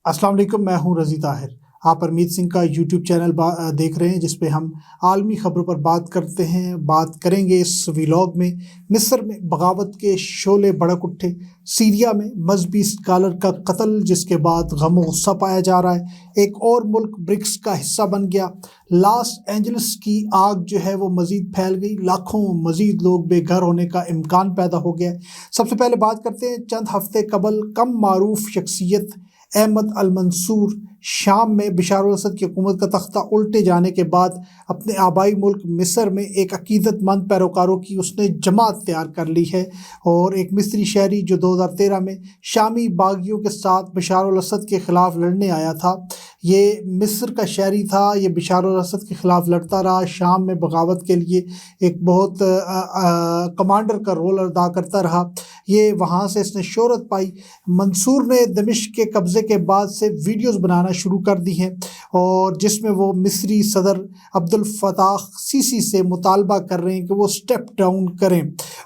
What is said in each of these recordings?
السلام علیکم، میں ہوں رضی طاہر۔ آپ پرمیت سنگھ کا یوٹیوب چینل دیکھ رہے ہیں جس پہ ہم عالمی خبروں پر بات کرتے ہیں۔ بات کریں گے اس ویلاگ میں مصر میں بغاوت کے شعلے بھڑک اٹھے، سیریا میں مذہبی اسکالر کا قتل جس کے بعد غم و غصہ پایا جا رہا ہے، ایک اور ملک برکس کا حصہ بن گیا، لاس اینجلس کی آگ جو ہے وہ مزید پھیل گئی، لاکھوں مزید لوگ بے گھر ہونے کا امکان پیدا ہو گیا۔ سب سے پہلے بات کرتے ہیں چند ہفتے قبل کم معروف شخصیت احمد المنصور شام میں بشار الاسد کی حکومت کا تختہ الٹے جانے کے بعد اپنے آبائی ملک مصر میں ایک عقیدت مند پیروکاروں کی اس نے جماعت تیار کر لی ہے، اور ایک مصری شہری جو 2013 میں شامی باغیوں کے ساتھ بشار الاسد کے خلاف لڑنے آیا تھا، یہ مصر کا شہری تھا، یہ بشار الاسد کے خلاف لڑتا رہا، شام میں بغاوت کے لیے ایک بہت کمانڈر کا رول ادا کرتا رہا، یہ وہاں سے اس نے شہرت پائی۔ منصور نے دمشق کے قبضے کے بعد سے ویڈیوز بنانا شروع کر دی ہیں، اور جس میں وہ مصری صدر عبد الفتاح سیسی سے مطالبہ کر رہے ہیں کہ وہ سٹیپ ڈاؤن کریں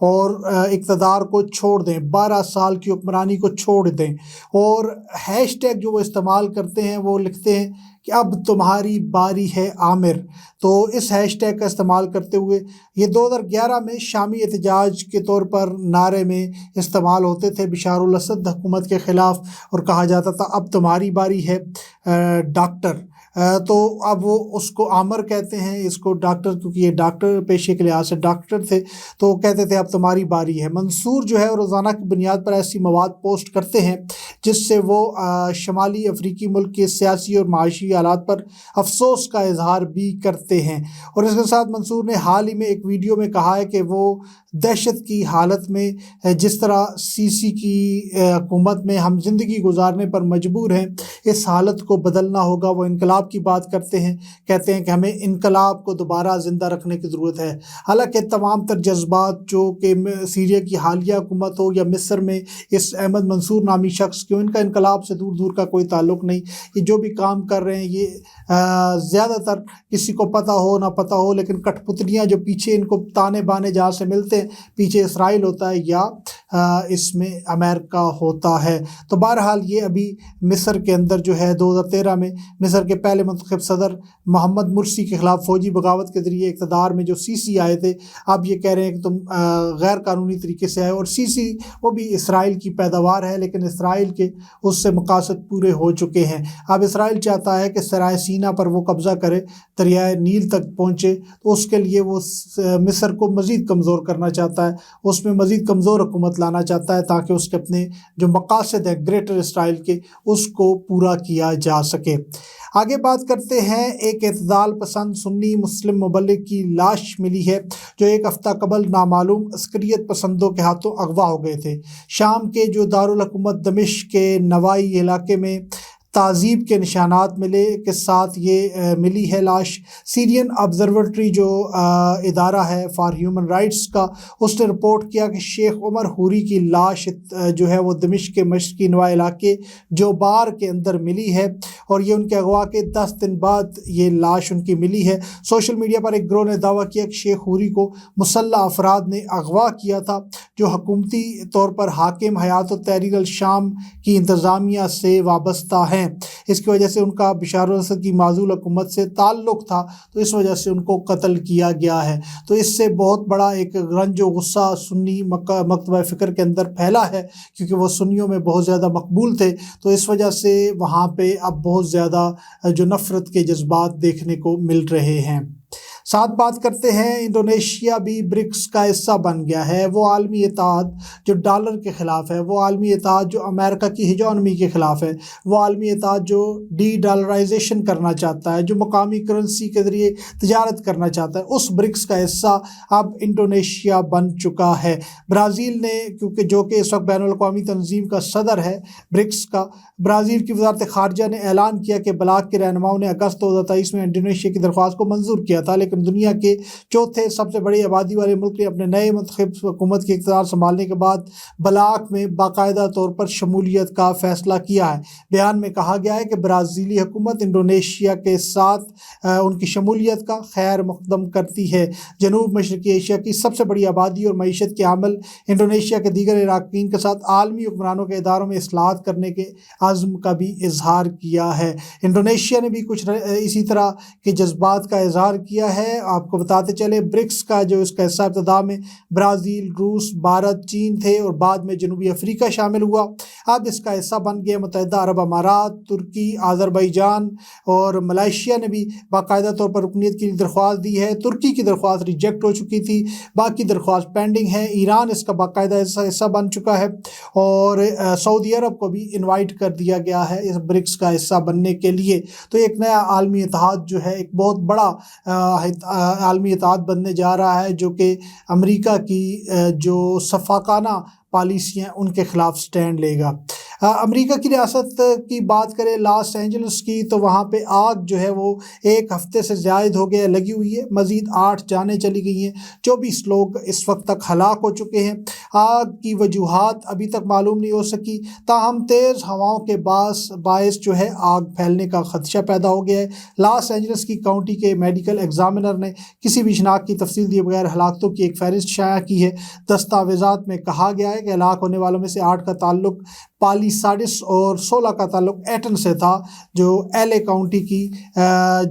اور اقتدار کو چھوڑ دیں، 12 سال کی حکمرانی کو چھوڑ دیں، اور ہیش ٹیگ جو وہ استعمال کرتے ہیں وہ لکھتے ہیں کہ اب تمہاری باری ہے عامر۔ تو اس ہیش ٹیگ کا استعمال کرتے ہوئے یہ 2011 میں شامی احتجاج کے طور پر نعرے میں استعمال ہوتے تھے بشار الاسد حکومت کے خلاف، اور کہا جاتا تھا اب تمہاری باری ہے ڈاکٹر۔ تو اب وہ اس کو عامر کہتے ہیں، اس کو ڈاکٹر، کیونکہ یہ ڈاکٹر پیشے کے لحاظ سے ڈاکٹر تھے، تو کہتے تھے اب تمہاری باری ہے۔ منصور جو ہے روزانہ کی بنیاد پر ایسی مواد پوسٹ کرتے ہیں جس سے وہ شمالی افریقی ملک کے سیاسی اور معاشی حالات پر افسوس کا اظہار بھی کرتے ہیں، اور اس کے ساتھ منصور نے حال ہی میں ایک ویڈیو میں کہا ہے کہ وہ دہشت کی حالت میں جس طرح سیسی کی حکومت میں ہم زندگی گزارنے پر مجبور ہیں، اس حالت کو بدلنا ہوگا۔ وہ انقلاب کی بات کرتے ہیں، کہتے ہیں کہ ہمیں انقلاب کو دوبارہ زندہ رکھنے کی ضرورت ہے۔ حالانکہ تمام تر جذبات جو کہ سیریا کی حالیہ حکومت ہو یا مصر میں اس احمد منصور نامی شخص کیوں، ان کا انقلاب سے دور دور کا کوئی تعلق نہیں۔ یہ جو بھی کام کر رہے ہیں یہ زیادہ تر کسی کو پتہ ہو نہ پتہ ہو، لیکن کٹ پتلیاں جو پیچھے ان کو تانے بانے جہاں سے ملتے ہیں، پیچھے اسرائیل ہوتا ہے یا اس میں امریکہ ہوتا ہے۔ تو بہرحال یہ ابھی مصر کے اندر جو ہے 2013 میں مصر کے پہلے منتخب صدر محمد مرسی کے خلاف فوجی بغاوت کے ذریعے اقتدار میں جو سیسی آئے تھے، اب یہ کہہ رہے ہیں کہ تم غیر قانونی طریقے سے آئے، اور سیسی وہ بھی اسرائیل کی پیداوار ہے، لیکن اسرائیل کے اس سے مقاصد پورے ہو چکے ہیں۔ اب اسرائیل چاہتا ہے کہ سرائے سینا پر وہ قبضہ کرے، دریائے نیل تک پہنچے، تو اس کے لیے وہ مصر کو مزید کمزور کرنا چاہتا ہے، اس میں مزید کمزور حکومت لانا چاہتا ہے تاکہ اس کے اپنے جو مقاصد ہیں گریٹر اسرائیل کے، اس کو پورا کیا جا سکے۔ آگے بات کرتے ہیں، ایک اعتدال پسند سنی مسلم مبلغ کی لاش ملی ہے جو ایک ہفتہ قبل نامعلوم عسکریت پسندوں کے ہاتھوں اغوا ہو گئے تھے۔ شام کے جو دارالحکومت دمشق کے نوائی علاقے میں تعذیب کے نشانات ملے کے ساتھ یہ ملی ہے لاش۔ سیرین آبزرویٹری جو ادارہ ہے فار ہیومن رائٹس کا، اس نے رپورٹ کیا کہ شیخ عمر حوری کی لاش جو ہے وہ دمشق کے مشرقی نوائی علاقے جوبار کے اندر ملی ہے، اور یہ ان کے اغوا کے 10 دن بعد یہ لاش ان کی ملی ہے۔ سوشل میڈیا پر ایک گروہ نے دعویٰ کیا کہ شیخ حوری کو مسلح افراد نے اغوا کیا تھا جو حکومتی طور پر حاکم حیات التحریر الشام کی انتظامیہ سے وابستہ ہیں۔ اس کی وجہ سے ان کا بشار الاسد کی معزول حکومت سے تعلق تھا، تو اس وجہ سے ان کو قتل کیا گیا ہے۔ تو اس سے بہت بڑا ایک رنج و غصہ سنی مکتبہ فکر کے اندر پھیلا ہے، کیونکہ وہ سنیوں میں بہت زیادہ مقبول تھے، تو اس وجہ سے وہاں پہ اب بہت زیادہ جو نفرت کے جذبات دیکھنے کو مل رہے ہیں۔ ساتھ بات کرتے ہیں، انڈونیشیا بھی برکس کا حصہ بن گیا ہے۔ وہ عالمی اتحاد جو ڈالر کے خلاف ہے، وہ عالمی اتحاد جو امریکہ کی ہیجونمی کے خلاف ہے، وہ عالمی اتحاد جو ڈی ڈالرائزیشن کرنا چاہتا ہے، جو مقامی کرنسی کے ذریعے تجارت کرنا چاہتا ہے، اس برکس کا حصہ اب انڈونیشیا بن چکا ہے۔ برازیل نے، کیونکہ جو کہ اس وقت بین الاقوامی تنظیم کا صدر ہے برکس کا، برازیل کی وزارت خارجہ نے اعلان کیا کہ بلاک کے رہنماؤں نے اگست 2023 میں انڈونیشیا کی درخواست کو منظور کیا تھا، لیکن لیکن دنیا کے چوتھے سب سے بڑی آبادی والے ملک نے اپنے نئے منتخب حکومت کے اقتدار سنبھالنے کے بعد بلاک میں باقاعدہ طور پر شمولیت کا فیصلہ کیا ہے۔ بیان میں کہا گیا ہے کہ برازیلی حکومت انڈونیشیا کے ساتھ ان کی شمولیت کا خیر مقدم کرتی ہے۔ جنوب مشرقی ایشیا کی سب سے بڑی آبادی اور معیشت کے عامل انڈونیشیا کے دیگر اراکین کے ساتھ عالمی حکمرانوں کے اداروں میں اصلاحات کرنے کے عزم کا بھی اظہار کیا ہے۔ انڈونیشیا نے بھی کچھ اسی طرح کے جذبات کا اظہار کیا ہے۔ آپ کو بتاتے چلے برکس کا جو اس کا حصہ ابتدا میں برازیل، روس، بھارت، چین تھے اور بعد میں جنوبی افریقہ شامل ہوا۔ اب اس کا حصہ بن گئے متحدہ عرب امارات، ترکی، آذربائیجان اور ملائیشیا نے بھی باقاعدہ طور پر رکنیت کے لیے درخواست دی ہے۔ ترکی کی درخواست ریجیکٹ ہو چکی تھی، باقی درخواست پینڈنگ ہے۔ ایران اس کا باقاعدہ حصہ بن چکا ہے اور سعودی عرب کو بھی انوائٹ کر دیا گیا ہے اس برکس کا حصہ بننے کے لیے۔ تو ایک نیا عالمی اتحاد جو ہے، ایک بہت بڑا عالمی اتحاد بننے جا رہا ہے، جو کہ امریکہ کی جو سفاکانہ پالیسیاں ان کے خلاف سٹینڈ لے گا۔ امریکہ کی ریاست کی بات کریں لاس اینجلس کی، تو وہاں پہ آگ جو ہے وہ ایک ہفتے سے زائد ہو گیا لگی ہوئی ہے، مزید 8 جانیں چلی گئی ہیں، 24 لوگ اس وقت تک ہلاک ہو چکے ہیں۔ آگ کی وجوہات ابھی تک معلوم نہیں ہو سکی، تاہم تیز ہواؤں کے باعث جو ہے آگ پھیلنے کا خدشہ پیدا ہو گیا ہے۔ لاس اینجلس کی کاؤنٹی کے میڈیکل ایگزامینر نے کسی بھی شناخت کی تفصیل دیے بغیر ہلاکتوں کی ایک فہرست شائع کی ہے۔ دستاویزات میں کہا گیا ہے کہ ہلاک ہونے والوں میں سے 8 کا تعلق پالیساڈس اور 16 کا تعلق ایٹن سے تھا، جو ایل اے کاؤنٹی کی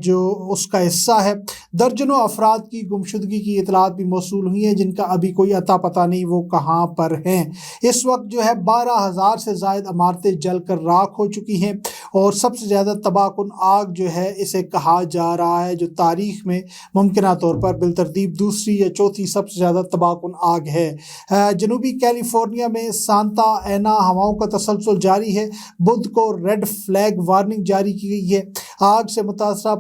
جو اس کا حصہ ہے۔ درجنوں افراد کی گمشدگی کی اطلاعات بھی موصول ہوئی ہیں، جن کا ابھی کوئی اتا پتہ نہیں وہ کہاں پر ہیں۔ اس وقت جو ہے 12,000 سے زائد عمارتیں جل کر راکھ ہو چکی ہیں اور سب سے زیادہ تباہ کن آگ جو ہے اسے کہا جا رہا ہے، جو تاریخ میں ممکنہ طور پر بالترتیب دوسری یا چوتھی سب سے زیادہ تباہ کن آگ ہے۔ جنوبی کیلیفورنیا میں سانتا اینا ہواؤں کا تسلسل جاری ہے۔ بدھ کو ریڈ فلیگ وارننگ جاری کی گئی ہے۔ آگ سے متاثرہ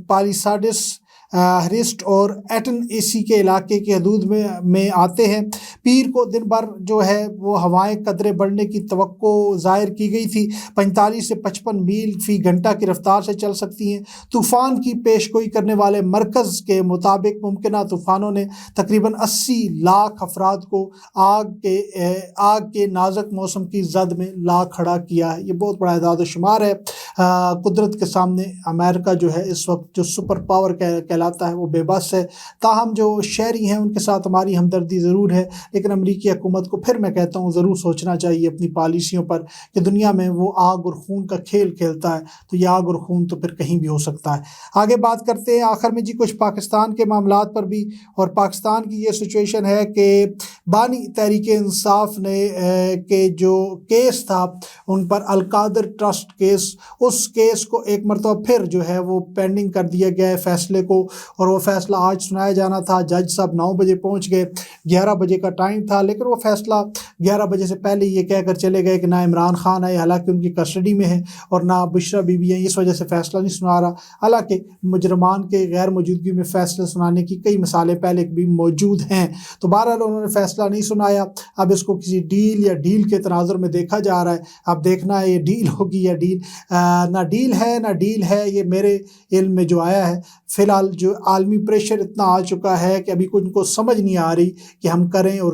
پالیساڈس، ہرسٹ اور ایٹن اے سی کے علاقے کی حدود میں آتے ہیں۔ پیر کو دن بھر جو ہے وہ ہوائیں قدرے بڑھنے کی توقع ظاہر کی گئی تھی، 45 سے 55 میل فی گھنٹہ کی رفتار سے چل سکتی ہیں۔ طوفان کی پیشگوئی کرنے والے مرکز کے مطابق ممکنہ طوفانوں نے تقریباً 80 لاکھ افراد کو آگ کے نازک موسم کی زد میں لا کھڑا کیا ہے۔ یہ بہت بڑا اعداد و شمار ہے۔ قدرت کے سامنے امریکہ جو ہے اس وقت جو سپر پاور کہلاتا ہے وہ بے بس ہے۔ تاہم جو شہری ہیں ان کے ساتھ ہماری ہمدردی ضرور ہے، لیکن امریکی حکومت کو پھر میں کہتا ہوں ضرور سوچنا چاہیے اپنی پالیسیوں پر کہ دنیا میں وہ آگ اور خون کا کھیل کھیلتا ہے تو یہ آگ اور خون تو پھر کہیں بھی ہو سکتا ہے۔ آگے بات کرتے ہیں آخر میں کچھ پاکستان کے معاملات پر بھی، اور پاکستان کی یہ سچویشن ہے کہ بانی تحریک انصاف نے کہ جو کیس تھا ان پر القادر ٹرسٹ کیس، اس کیس کو ایک مرتبہ پھر جو ہے وہ پینڈنگ کر دیا گیا ہے فیصلے کو، اور وہ فیصلہ آج سنایا جانا تھا۔ جج صاحب 9 بجے پہنچ گئے، 11 بجے کا ٹائم تھا، لیکن وہ فیصلہ 11 بجے سے پہلے یہ کہہ کر چلے گئے کہ نہ عمران خان آئے، حالانکہ ان کی کسٹڈی میں ہے، اور نہ بشرا بی بی ہیں، اس وجہ سے فیصلہ نہیں سنا رہا۔ حالانکہ مجرمان کے غیر موجودگی میں فیصلے سنانے کی کئی مثالیں پہلے بھی موجود ہیں، تو بہرحال انہوں نے فیصلہ نہیں سنایا۔ اب اس کو کسی ڈیل یا ڈیل کے تناظر میں دیکھا جا رہا ہے۔ اب دیکھنا ہے یہ ڈیل ہوگی یا ڈیل نہ ڈیل ہے، یہ میرے علم میں جو آیا ہے۔ فی الحال جو عالمی پریشر اتنا آ چکا ہے کہ ابھی ان کو سمجھ نہیں آ رہی کہ ہم کریں اور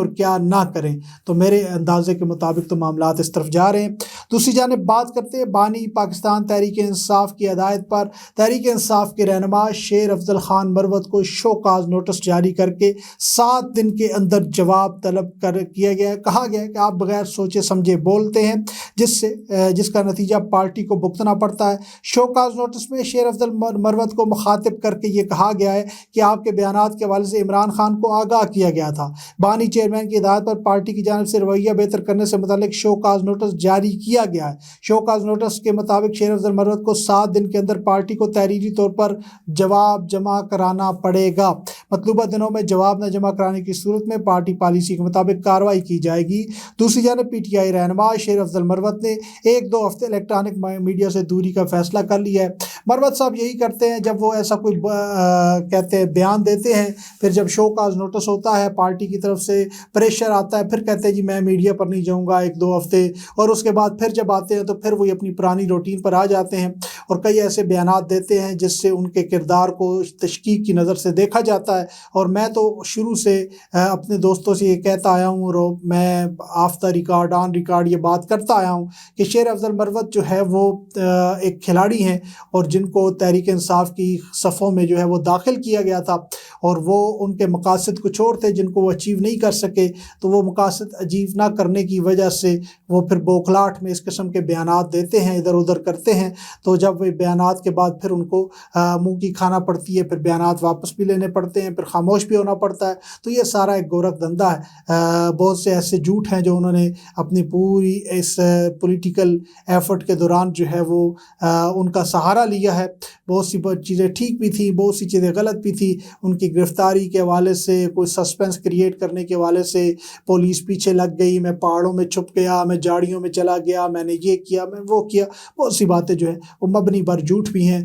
کیا نہ کریں، تو میرے اندازے کے مطابق تو معاملات اس طرف جا رہے ہیں۔ دوسری جانب بات کرتے ہیں بانی پاکستان تحریک انصاف کی ہدایت پر تحریک انصاف کے رہنما شیر افضل خان مروت کو شو کاز نوٹس جاری کر کے 7 دن کے اندر جواب طلب کیا گیا ہے۔ کہا گیا ہے کہ آپ بغیر سوچے سمجھے بولتے ہیں، جس کا نتیجہ پارٹی کو بھگتنا پڑتا ہے۔ شو کاز نوٹس میں شیر افضل مروت کو مخاطب کر کے یہ کہا گیا ہے کہ آپ کے بیانات کے حوالے سے عمران خان کو آگاہ کیا گیا تھا۔ بانی چیئرمین کی ہدایت پر پارٹی کی جانب سے رویہ بہتر کرنے سے متعلق شو کاز نوٹس جاری کیا گیا ہے۔ شو کاز نوٹس کے مطابق شیر افضل مروت کو 7 دن کے اندر پارٹی کو تحریری طور پر جواب جمع کرانا پڑے گا۔ مطلوبہ دنوں میں جواب نہ جمع کرانے کی صورت میں پارٹی پالیسی کے مطابق کارروائی کی جائے گی۔ دوسری جانب پی ٹی آئی رہنما شیر افضل مروت نے 1-2 ہفتے الیکٹرانک میڈیا سے دوری کا فیصلہ کر لیا ہے۔ مروت صاحب یہی کرتے ہیں، جب وہ ایسا سا کوئی کہتے ہیں بیان دیتے ہیں، پھر جب شو کاز نوٹس ہوتا ہے پارٹی کی طرف سے پریشر آتا ہے، پھر کہتے ہیں جی میں میڈیا پر نہیں جاؤں گا 1-2 ہفتے، اور اس کے بعد پھر جب آتے ہیں تو پھر وہی اپنی پرانی روٹین پر آ جاتے ہیں اور کئی ایسے بیانات دیتے ہیں جس سے ان کے کردار کو تشکیک کی نظر سے دیکھا جاتا ہے۔ اور میں تو شروع سے اپنے دوستوں سے یہ کہتا آیا ہوں اور میں of the record on record یہ بات کرتا آیا ہوں کہ شیر افضل مروت جو ہے وہ ایک کھلاڑی ہیں، اور جن کو تحریک انصاف کی صفوں میں جو ہے وہ داخل کیا گیا تھا، اور وہ ان کے مقاصد کچھ اور تھے جن کو وہ اچیو نہیں کر سکے، تو وہ مقاصد اچیو نہ کرنے کی وجہ سے وہ پھر بوکھلاہٹ میں اس قسم کے بیانات دیتے ہیں، ادھر ادھر کرتے ہیں، تو جب وہ بیانات کے بعد پھر ان کو منہ کی کھانا پڑتی ہے، پھر بیانات واپس بھی لینے پڑتے ہیں، پھر خاموش بھی ہونا پڑتا ہے۔ تو یہ سارا ایک گورکھ دھندا ہے۔ بہت سے ایسے جھوٹ ہیں جو انہوں نے اپنی پوری اس پولیٹیکل ایفرٹ کے دوران جو ہے وہ ان کا سہارا لیا ہے۔ بہت سی چیزیں ٹھیک بھی تھیں، بہت سی چیزیں غلط بھی تھیں۔ ان کی گرفتاری کے حوالے سے، کوئی سسپینس کریٹ کرنے کے حوالے سے پولیس پیچھے لگ گئی، میں پہاڑوں میں چھپ گیا، میں جھاڑیوں میں چلا گیا، میں نے یہ کیا، میں وہ کیا، بہت سی باتیں جو ہیں وہ مبنی بر جھوٹ بھی ہیں۔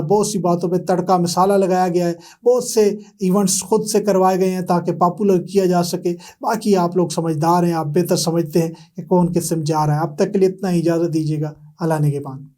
بہت سی باتوں پہ تڑکا مسالہ لگایا گیا ہے، بہت سے ایونٹس خود سے کروائے گئے ہیں تاکہ پاپولر کیا جا سکے۔ باقی آپ لوگ سمجھدار ہیں، آپ بہتر سمجھتے ہیں کہ کون کس سے جا رہا ہے۔ اب تک کے لیے اتنا ہی، اجازت دیجیے گا۔ اللہ نگہبان۔